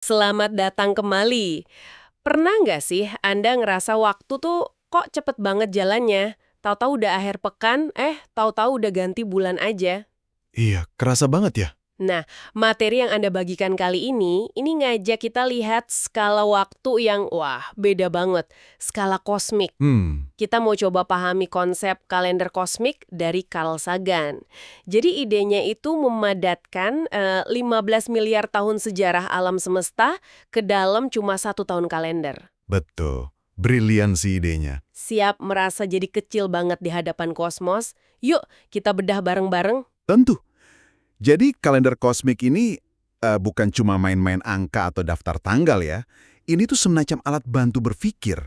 Selamat datang kembali. Pernah nggak sih Anda ngerasa waktu tuh kok cepet banget jalannya? Tahu-tahu udah akhir pekan, tahu-tahu udah ganti bulan aja. Iya, kerasa banget ya? Nah, materi yang Anda bagikan kali ini ngajak kita lihat skala waktu yang, wah, beda banget. Skala kosmik. Kita mau coba pahami konsep kalender kosmik dari Carl Sagan. Jadi idenya itu memadatkan 15 miliar tahun sejarah alam semesta ke dalam cuma 1 tahun kalender. Betul. Brilian sih idenya. Siap merasa jadi kecil banget di hadapan kosmos? Yuk, kita bedah bareng-bareng. Tentu. Jadi kalender kosmik ini bukan cuma main-main angka atau daftar tanggal ya. Ini tuh semacam alat bantu berpikir.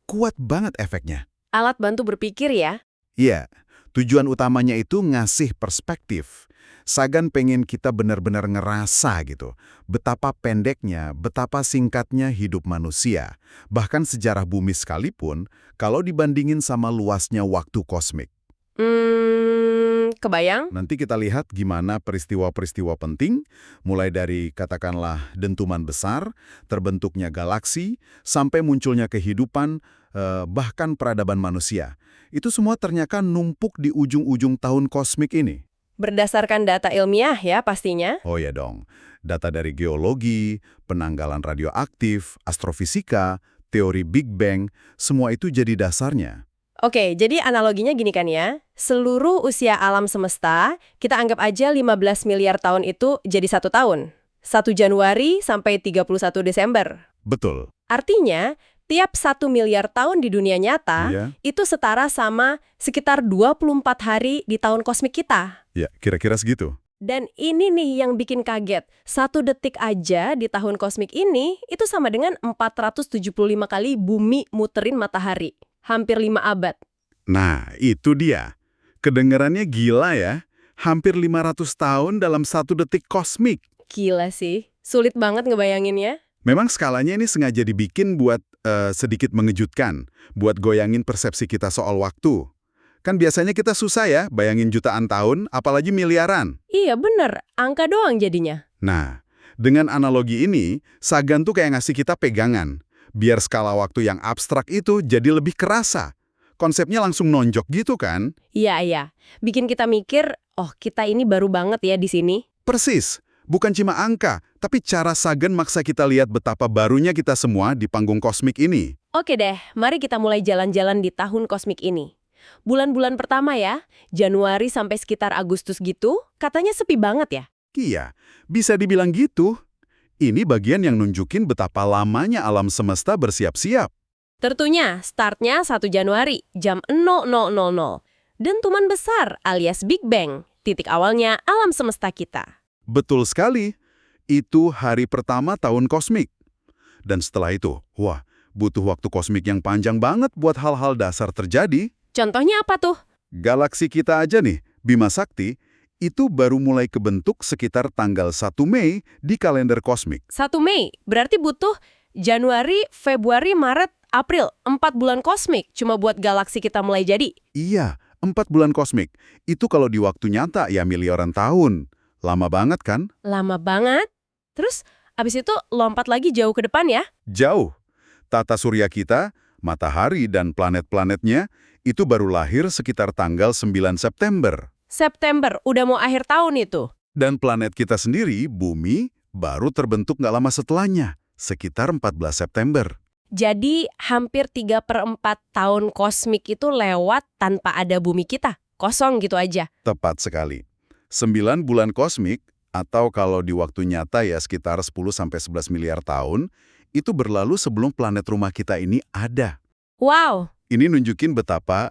Kuat banget efeknya. Alat bantu berpikir ya. Iya, tujuan utamanya itu ngasih perspektif. Sagan pengen kita benar-benar ngerasa gitu. Betapa pendeknya, betapa singkatnya hidup manusia. Bahkan sejarah bumi sekalipun, kalau dibandingin sama luasnya waktu kosmik. Kebayang? Nanti kita lihat gimana peristiwa-peristiwa penting, mulai dari katakanlah dentuman besar, terbentuknya galaksi, sampai munculnya kehidupan, bahkan peradaban manusia. Itu semua ternyata numpuk di ujung-ujung tahun kosmik ini. Berdasarkan data ilmiah ya pastinya. Oh ya dong, data dari geologi, penanggalan radioaktif, astrofisika, teori Big Bang, semua itu jadi dasarnya. Oke, jadi analoginya gini kan ya. Seluruh usia alam semesta, kita anggap aja 15 miliar tahun itu jadi 1 tahun. 1 Januari sampai 31 Desember. Betul. Artinya, tiap 1 miliar tahun di dunia nyata, Iya. itu setara sama sekitar 24 hari di tahun kosmik kita. Ya, kira-kira segitu. Dan ini nih yang bikin kaget. 1 detik aja di tahun kosmik ini, itu sama dengan 475 kali bumi muterin matahari. Hampir 5 abad. Nah, itu dia. Kedengarannya gila ya. Hampir 500 tahun dalam 1 detik kosmik. Gila sih. Sulit banget ngebayanginnya. Memang skalanya ini sengaja dibikin buat sedikit mengejutkan, buat goyangin persepsi kita soal waktu. Kan biasanya kita susah ya bayangin jutaan tahun, apalagi miliaran. Iya bener, angka doang jadinya. Nah, dengan analogi ini, Sagan tuh kayak ngasih kita pegangan. Biar skala waktu yang abstrak itu jadi lebih kerasa. Konsepnya langsung nonjok gitu kan? Iya. Bikin kita mikir, oh kita ini baru banget ya di sini. Persis. Bukan cuma angka, tapi cara Sagan maksa kita lihat betapa barunya kita semua di panggung kosmik ini. Oke deh, mari kita mulai jalan-jalan di tahun kosmik ini. Bulan-bulan pertama ya, Januari sampai sekitar Agustus gitu, katanya sepi banget ya. Iya, bisa dibilang gitu. Ini bagian yang nunjukin betapa lamanya alam semesta bersiap-siap. Tentunya, startnya 1 Januari, jam 00.00. Dentuman besar alias Big Bang, titik awalnya alam semesta kita. Betul sekali. Itu hari pertama tahun kosmik. Dan setelah itu, wah, butuh waktu kosmik yang panjang banget buat hal-hal dasar terjadi. Contohnya apa tuh? Galaksi kita aja nih, Bima Sakti, itu baru mulai kebentuk sekitar tanggal 1 Mei di kalender kosmik. 1 Mei, berarti butuh Januari, Februari, Maret, April, 4 bulan kosmik cuma buat galaksi kita mulai jadi. Iya, 4 bulan kosmik. Itu kalau di waktu nyata ya miliaran tahun. Lama banget kan? Lama banget. Terus, abis itu lompat lagi jauh ke depan ya? Jauh. Tata surya kita, matahari dan planet-planetnya, itu baru lahir sekitar tanggal 9 September. September, udah mau akhir tahun itu. Dan planet kita sendiri, Bumi, baru terbentuk nggak lama setelahnya, sekitar 14 September. Jadi, hampir 3/4 tahun kosmik itu lewat tanpa ada bumi kita. Kosong gitu aja. Tepat sekali. 9 bulan kosmik, atau kalau di waktu nyata ya sekitar 10-11 miliar tahun, itu berlalu sebelum planet rumah kita ini ada. Wow, Ini nunjukin betapa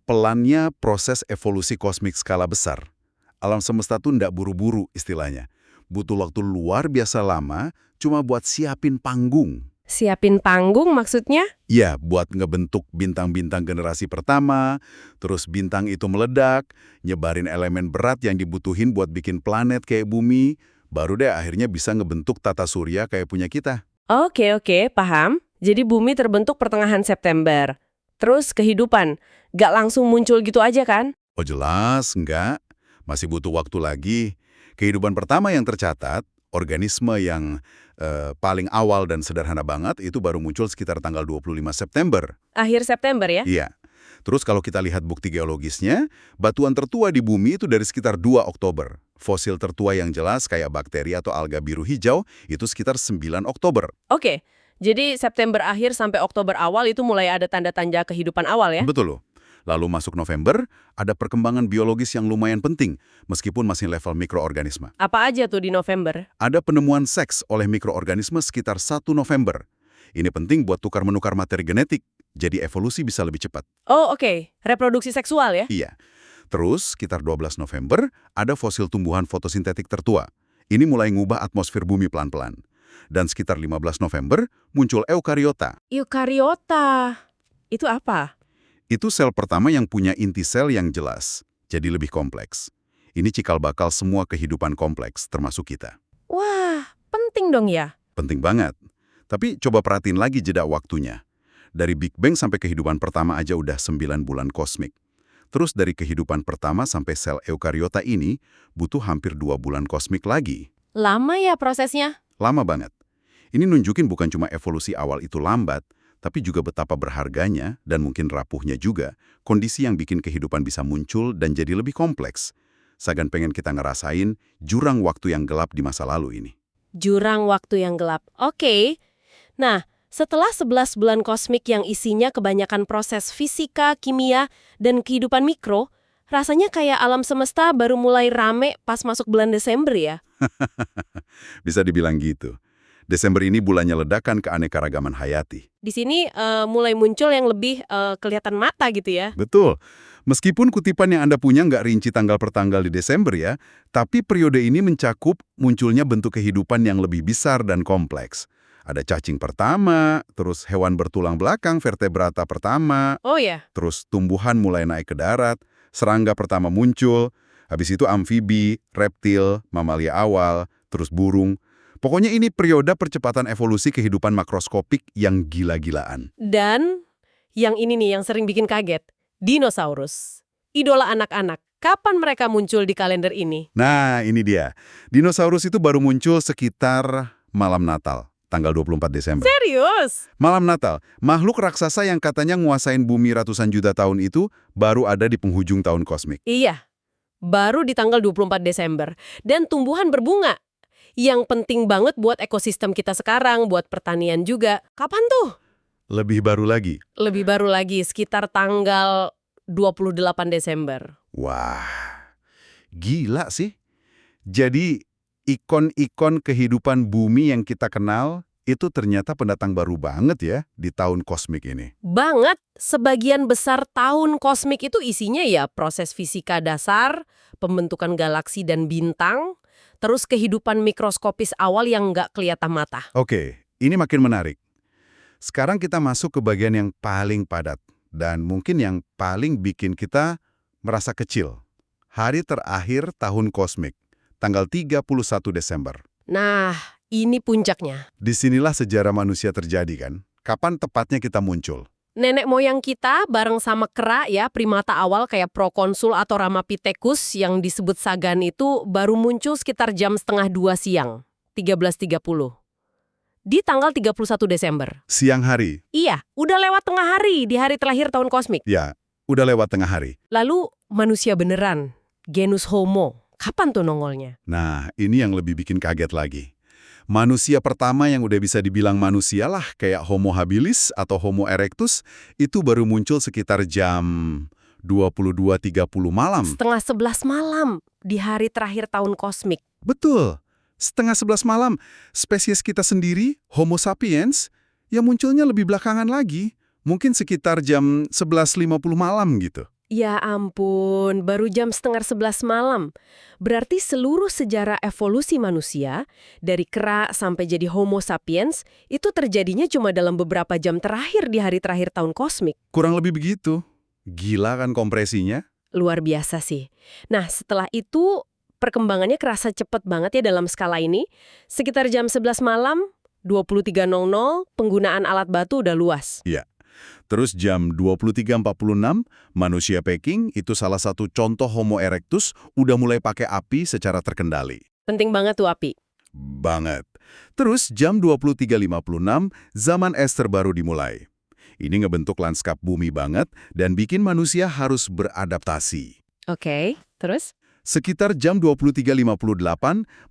pelannya proses evolusi kosmik skala besar. Alam semesta tuh ndak buru-buru istilahnya. Butuh waktu luar biasa lama cuma buat siapin panggung. siapin panggung maksudnya? Ya, buat ngebentuk bintang-bintang generasi pertama, terus bintang itu meledak, nyebarin elemen berat yang dibutuhin buat bikin planet kayak bumi, baru deh akhirnya bisa ngebentuk tata surya kayak punya kita. Oke, paham. Jadi bumi terbentuk pertengahan September. Terus kehidupan, gak langsung muncul gitu aja kan? Oh jelas, enggak. Masih butuh waktu lagi. Kehidupan pertama yang tercatat, organisme yang Paling awal dan sederhana banget itu baru muncul sekitar tanggal 25 September. Akhir September ya? Iya. Terus kalau kita lihat bukti geologisnya, batuan tertua di bumi itu dari sekitar 2 Oktober. Fosil tertua yang jelas kayak bakteri atau alga biru hijau itu sekitar 9 Oktober. Oke, jadi September akhir sampai Oktober awal itu mulai ada tanda-tanda kehidupan awal ya? Betul loh. Lalu masuk November, ada perkembangan biologis yang lumayan penting, meskipun masih level mikroorganisme. Apa aja tuh di November? Ada penemuan seks oleh mikroorganisme sekitar 1 November. Ini penting buat tukar-menukar materi genetik, jadi evolusi bisa lebih cepat. Oh oke, reproduksi seksual ya? Iya. Terus, sekitar 12 November, ada fosil tumbuhan fotosintetik tertua. Ini mulai ngubah atmosfer bumi pelan-pelan. Dan sekitar 15 November, muncul eukariota. Eukariota. Itu apa? Itu sel pertama yang punya inti sel yang jelas, jadi lebih kompleks. Ini cikal bakal semua kehidupan kompleks, termasuk kita. Wah, penting dong ya? Penting banget. Tapi coba perhatiin lagi jeda waktunya. Dari Big Bang sampai kehidupan pertama aja udah 9 bulan kosmik. Terus dari kehidupan pertama sampai sel eukariota ini, butuh hampir 2 bulan kosmik lagi. Lama ya prosesnya? Lama banget. Ini nunjukin bukan cuma evolusi awal itu lambat, tapi juga betapa berharganya dan mungkin rapuhnya juga kondisi yang bikin kehidupan bisa muncul dan jadi lebih kompleks. Sagan pengen kita ngerasain jurang waktu yang gelap di masa lalu ini. Jurang waktu yang gelap. Oke. Nah, setelah 11 bulan kosmik yang isinya kebanyakan proses fisika, kimia, dan kehidupan mikro, rasanya kayak alam semesta baru mulai rame pas masuk bulan Desember ya? Bisa dibilang gitu. Desember ini bulannya ledakan keanekaragaman hayati. Di sini mulai muncul yang lebih kelihatan mata gitu ya? Betul. Meskipun kutipan yang Anda punya nggak rinci tanggal per tanggal di Desember ya, tapi periode ini mencakup munculnya bentuk kehidupan yang lebih besar dan kompleks. Ada cacing pertama, terus hewan bertulang belakang, vertebrata pertama, Oh ya? terus tumbuhan mulai naik ke darat, serangga pertama muncul, habis itu amfibi, reptil, mamalia awal, terus burung. Pokoknya ini periode percepatan evolusi kehidupan makroskopik yang gila-gilaan. Dan yang ini nih yang sering bikin kaget, dinosaurus. Idola anak-anak. Kapan mereka muncul di kalender ini? Nah, ini dia. Dinosaurus itu baru muncul sekitar malam Natal, tanggal 24 Desember. Serius? Malam Natal, makhluk raksasa yang katanya nguasain bumi ratusan juta tahun itu baru ada di penghujung tahun kosmik. Iya, baru di tanggal 24 Desember. Dan tumbuhan berbunga. Yang penting banget buat ekosistem kita sekarang, buat pertanian juga. Kapan tuh? Lebih baru lagi. Lebih baru lagi, sekitar tanggal 28 Desember. Wah, gila sih. Jadi, ikon-ikon kehidupan bumi yang kita kenal itu ternyata pendatang baru banget ya di tahun kosmik ini. Banget, sebagian besar tahun kosmik itu isinya ya proses fisika dasar, pembentukan galaksi dan bintang, terus kehidupan mikroskopis awal yang nggak kelihatan mata. Oke, ini makin menarik. Sekarang kita masuk ke bagian yang paling padat dan mungkin yang paling bikin kita merasa kecil. Hari terakhir tahun kosmik, tanggal 31 Desember. Nah, ini puncaknya. Disinilah sejarah manusia terjadi kan? Kapan tepatnya kita muncul? Nenek moyang kita bareng sama kera ya, primata awal kayak Prokonsul atau Ramapithecus yang disebut Sagan itu baru muncul sekitar jam 1:30 siang, 13.30. Di tanggal 31 Desember. Siang hari. Iya, udah lewat tengah hari di hari terakhir tahun kosmik. Ya, udah lewat tengah hari. Lalu manusia beneran, genus Homo. Kapan tuh nongolnya? Nah, ini yang lebih bikin kaget lagi. Manusia pertama yang udah bisa dibilang manusia lah, kayak Homo habilis atau Homo erectus, itu baru muncul sekitar jam 22.30 malam. 10:30 malam di hari terakhir tahun kosmik. Betul. 10:30 malam. Spesies kita sendiri, Homo sapiens, yang munculnya lebih belakangan lagi. Mungkin sekitar jam 11.50 malam gitu. Ya ampun, baru jam 10:30 malam. Berarti seluruh sejarah evolusi manusia, dari kera sampai jadi Homo sapiens, itu terjadinya cuma dalam beberapa jam terakhir di hari terakhir tahun kosmik. Kurang lebih begitu. Gila kan kompresinya? Luar biasa sih. Nah, setelah itu perkembangannya kerasa cepet banget ya dalam skala ini. Sekitar jam 11 malam, 23.00, penggunaan alat batu udah luas. Iya. Terus jam 23.46, manusia Peking, itu salah satu contoh Homo erectus, udah mulai pakai api secara terkendali. Penting banget tuh api. Banget. Terus jam 23.56, zaman es terbaru dimulai. Ini ngebentuk lanskap bumi banget dan bikin manusia harus beradaptasi. Oke, terus? Sekitar jam 23.58,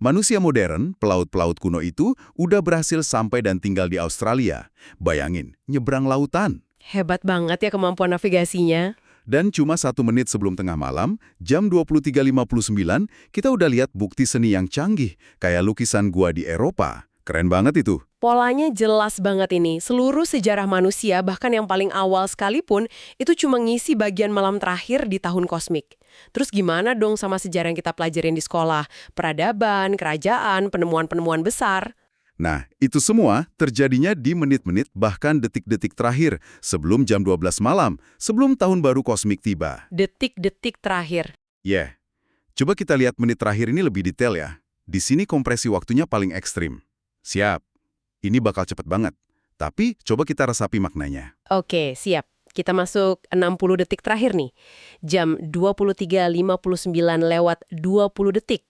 manusia modern, pelaut-pelaut kuno itu, udah berhasil sampai dan tinggal di Australia. Bayangin, nyebrang lautan. Hebat banget ya kemampuan navigasinya. Dan cuma 1 menit sebelum tengah malam, jam 23.59, kita udah lihat bukti seni yang canggih, kayak lukisan gua di Eropa. Keren banget itu. Polanya jelas banget ini. Seluruh sejarah manusia, bahkan yang paling awal sekalipun, itu cuma ngisi bagian malam terakhir di tahun kosmik. Terus gimana dong sama sejarah yang kita pelajarin di sekolah? Peradaban, kerajaan, penemuan-penemuan besar. Nah, itu semua terjadinya di menit-menit bahkan detik-detik terakhir sebelum jam 12 malam, sebelum tahun baru kosmik tiba. Detik-detik terakhir. Coba kita lihat menit terakhir ini lebih detail ya. Di sini kompresi waktunya paling ekstrim. Siap, ini bakal cepet banget. Tapi coba kita resapi maknanya. Oke, siap. Kita masuk 60 detik terakhir nih. Jam 23.59 lewat 20 detik.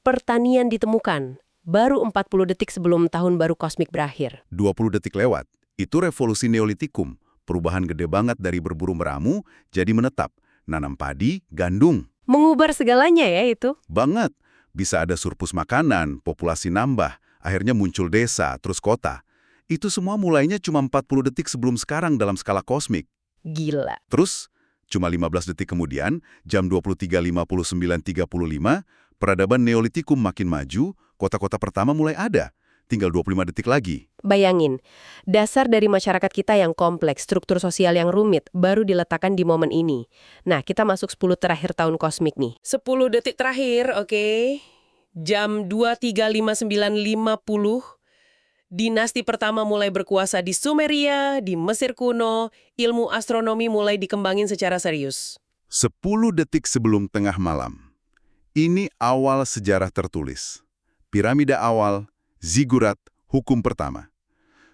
Pertanian ditemukan. Baru 40 detik sebelum tahun baru kosmik berakhir. 20 detik lewat. Itu revolusi Neolitikum. Perubahan gede banget dari berburu meramu jadi menetap. Nanam padi, gandum. Mengubah segalanya ya itu. Banget. Bisa ada surplus makanan, populasi nambah. Akhirnya muncul desa, terus kota. Itu semua mulainya cuma 40 detik sebelum sekarang dalam skala kosmik. Gila. Terus, cuma 15 detik kemudian, jam 23.59.35, peradaban Neolitikum makin maju, kota-kota pertama mulai ada. Tinggal 25 detik lagi. Bayangin, dasar dari masyarakat kita yang kompleks, struktur sosial yang rumit, baru diletakkan di momen ini. Nah, kita masuk 10 terakhir tahun kosmik nih. 10 detik terakhir, oke. Jam 23.59.50, dinasti pertama mulai berkuasa di Sumeria, di Mesir kuno, ilmu astronomi mulai dikembangin secara serius. 10 detik sebelum tengah malam. Ini awal sejarah tertulis. Piramida awal, zigurat, hukum pertama.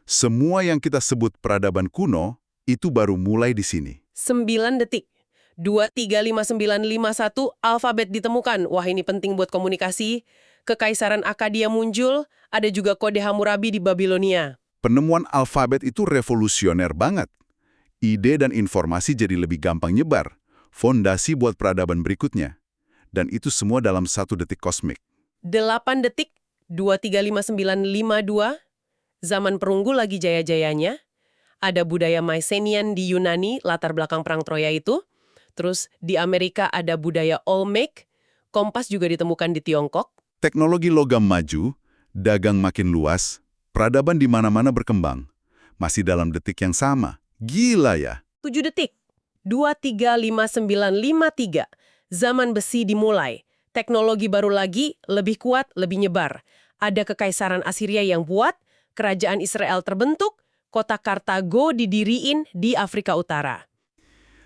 Semua yang kita sebut peradaban kuno, itu baru mulai di sini. 9 detik. 235951 alfabet ditemukan. Wah, ini penting buat komunikasi. Kekaisaran Akkadia muncul, ada juga kode Hammurabi di Babilonia. Penemuan alfabet itu revolusioner banget. Ide dan informasi jadi lebih gampang nyebar. Fondasi buat peradaban berikutnya. Dan itu semua dalam 1 detik kosmik. 8 detik, 235952, zaman perunggu lagi jaya-jayanya. Ada budaya Mycenaean di Yunani, latar belakang perang Troya itu. Terus di Amerika ada budaya Olmec, kompas juga ditemukan di Tiongkok. Teknologi logam maju, dagang makin luas, peradaban di mana-mana berkembang. Masih dalam detik yang sama. Gila ya. 7 detik, 235953, zaman besi dimulai. Teknologi baru lagi, lebih kuat, lebih nyebar. Ada kekaisaran Assyria yang buat, kerajaan Israel terbentuk, kota Kartago didiriin di Afrika Utara.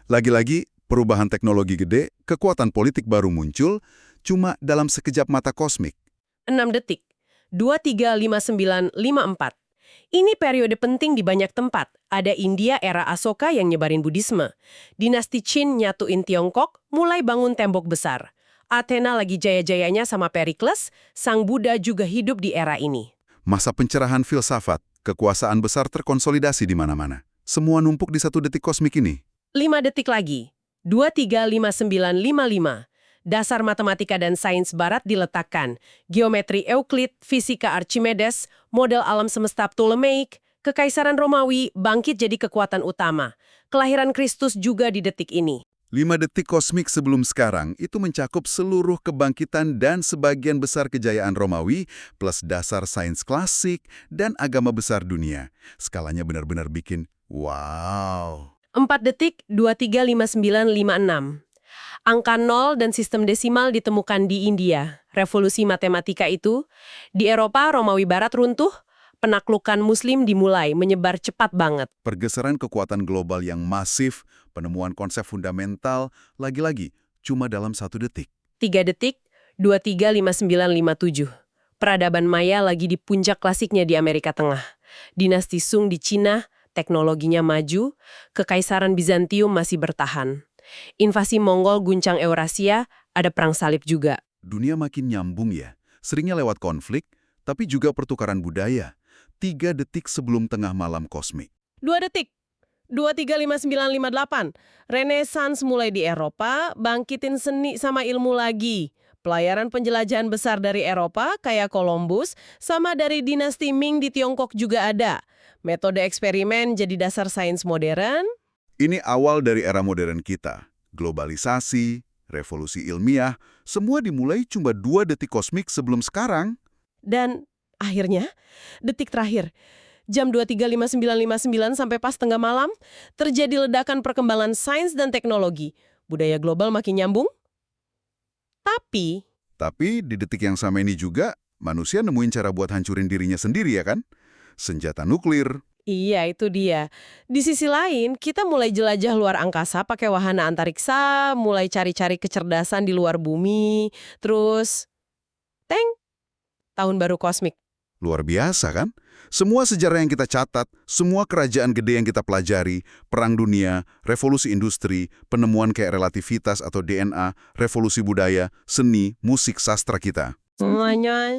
Lagi-lagi, perubahan teknologi gede, kekuatan politik baru muncul, cuma dalam sekejap mata kosmik. 6 detik, 235954. Ini periode penting di banyak tempat. Ada India era Asoka yang nyebarin Buddhisme. Dinasti Qin nyatuin Tiongkok, mulai bangun tembok besar. Athena lagi jaya-jayanya sama Pericles, Sang Buddha juga hidup di era ini. Masa pencerahan filsafat, kekuasaan besar terkonsolidasi di mana-mana. Semua numpuk di 1 detik kosmik ini. 5 detik lagi, 235955. Dasar matematika dan sains barat diletakkan. Geometri Euclid, fisika Archimedes, model alam semesta Ptolemaic, kekaisaran Romawi bangkit jadi kekuatan utama. Kelahiran Kristus juga di detik ini. 5 detik kosmik sebelum sekarang itu mencakup seluruh kebangkitan dan sebagian besar kejayaan Romawi plus dasar sains klasik dan agama besar dunia. Skalanya benar-benar bikin wow. 4 detik, 235956. Angka 0 dan sistem desimal ditemukan di India. Revolusi matematika itu. Di Eropa, Romawi Barat runtuh. Penaklukan Muslim dimulai, menyebar cepat banget. Pergeseran kekuatan global yang masif, penemuan konsep fundamental, lagi-lagi cuma dalam 1 detik. 3 detik, 235957. Peradaban Maya lagi di puncak klasiknya di Amerika Tengah. Dinasti Sung di Cina, teknologinya maju, kekaisaran Bizantium masih bertahan. Invasi Mongol guncang Eurasia, ada perang salib juga. Dunia makin nyambung ya, seringnya lewat konflik, tapi juga pertukaran budaya. 3 detik sebelum tengah malam kosmik. 2 detik. 235958. Renaissance mulai di Eropa, bangkitin seni sama ilmu lagi. Pelayaran penjelajahan besar dari Eropa, kayak Columbus, sama dari dinasti Ming di Tiongkok juga ada. Metode eksperimen jadi dasar sains modern. Ini awal dari era modern kita. Globalisasi, revolusi ilmiah, semua dimulai cuma 2 detik kosmik sebelum sekarang. Dan akhirnya, detik terakhir, jam 23.5959 sampai pas tengah malam, terjadi ledakan perkembangan sains dan teknologi. Budaya global makin nyambung. Tapi di detik yang sama ini juga, manusia nemuin cara buat hancurin dirinya sendiri ya kan? Senjata nuklir. iya, itu dia. Di sisi lain, kita mulai jelajah luar angkasa pakai wahana antariksa, mulai cari-cari kecerdasan di luar bumi, terus, tahun baru kosmik. Luar biasa kan? Semua sejarah yang kita catat, semua kerajaan gede yang kita pelajari, perang dunia, revolusi industri, penemuan kayak relativitas atau DNA, revolusi budaya, seni, musik, sastra kita.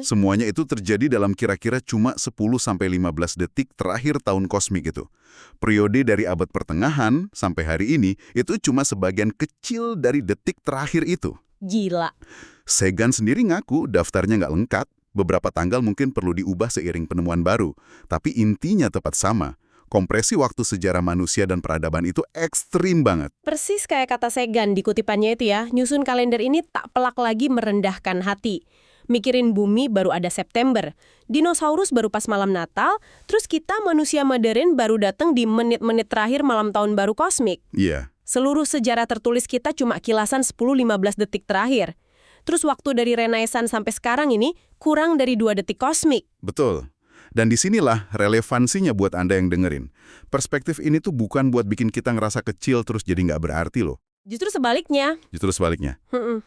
Semuanya itu terjadi dalam kira-kira cuma 10-15 detik terakhir tahun kosmik itu. Periode dari abad pertengahan sampai hari ini itu cuma sebagian kecil dari detik terakhir itu. Gila. Sagan sendiri ngaku daftarnya nggak lengkap. Beberapa tanggal mungkin perlu diubah seiring penemuan baru. Tapi intinya tepat sama. Kompresi waktu sejarah manusia dan peradaban itu ekstrim banget. Persis kayak kata Sagan di kutipannya itu ya, nyusun kalender ini tak pelak lagi merendahkan hati. Mikirin bumi baru ada September, dinosaurus baru pas malam Natal, terus kita manusia modern baru datang di menit-menit terakhir malam tahun baru kosmik. Iya. Seluruh sejarah tertulis kita cuma kilasan 10-15 detik terakhir. Terus waktu dari Renaissance sampai sekarang ini kurang dari 2 detik kosmik. Betul. Dan disinilah relevansinya buat Anda yang dengerin. Perspektif ini tuh bukan buat bikin kita ngerasa kecil terus jadi nggak berarti loh. Justru sebaliknya.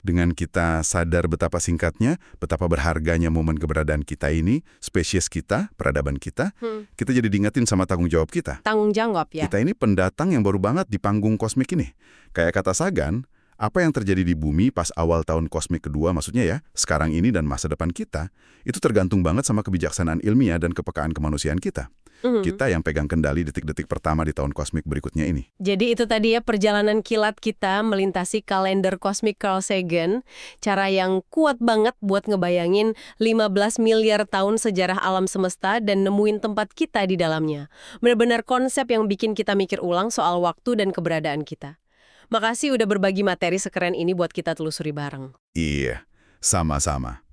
Dengan kita sadar betapa singkatnya, betapa berharganya momen keberadaan kita ini, spesies kita, peradaban kita, kita jadi diingetin sama tanggung jawab kita. Tanggung jawab ya. Kita ini pendatang yang baru banget di panggung kosmik ini. Kayak kata Sagan, apa yang terjadi di bumi pas awal tahun kosmik kedua, maksudnya ya, sekarang ini dan masa depan kita, itu tergantung banget sama kebijaksanaan ilmiah dan kepekaan kemanusiaan kita. Kita yang pegang kendali detik-detik pertama di tahun kosmik berikutnya ini. Jadi itu tadi ya perjalanan kilat kita melintasi kalender kosmik Carl Sagan. Cara yang kuat banget buat ngebayangin 15 miliar tahun sejarah alam semesta dan nemuin tempat kita di dalamnya. Benar-benar konsep yang bikin kita mikir ulang soal waktu dan keberadaan kita. Makasih udah berbagi materi sekeren ini buat kita telusuri bareng. Iya, sama-sama.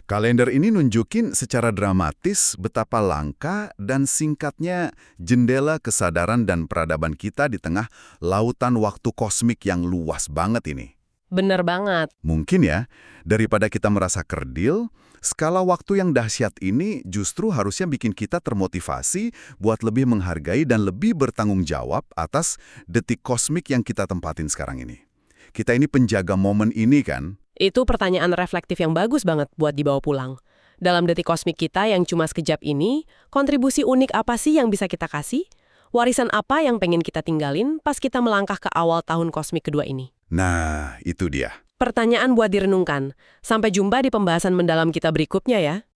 Kalender ini nunjukin secara dramatis betapa langka dan singkatnya jendela kesadaran dan peradaban kita di tengah lautan waktu kosmik yang luas banget ini. Bener banget. Mungkin ya, daripada kita merasa kerdil, skala waktu yang dahsyat ini justru harusnya bikin kita termotivasi buat lebih menghargai dan lebih bertanggung jawab atas detik kosmik yang kita tempatin sekarang ini. Kita ini penjaga momen ini kan? Itu pertanyaan reflektif yang bagus banget buat dibawa pulang. Dalam detik kosmik kita yang cuma sekejap ini, kontribusi unik apa sih yang bisa kita kasih? Warisan apa yang pengen kita tinggalin pas kita melangkah ke awal tahun kosmik kedua ini? Nah, itu dia. Pertanyaan buat direnungkan. Sampai jumpa di pembahasan mendalam kita berikutnya ya.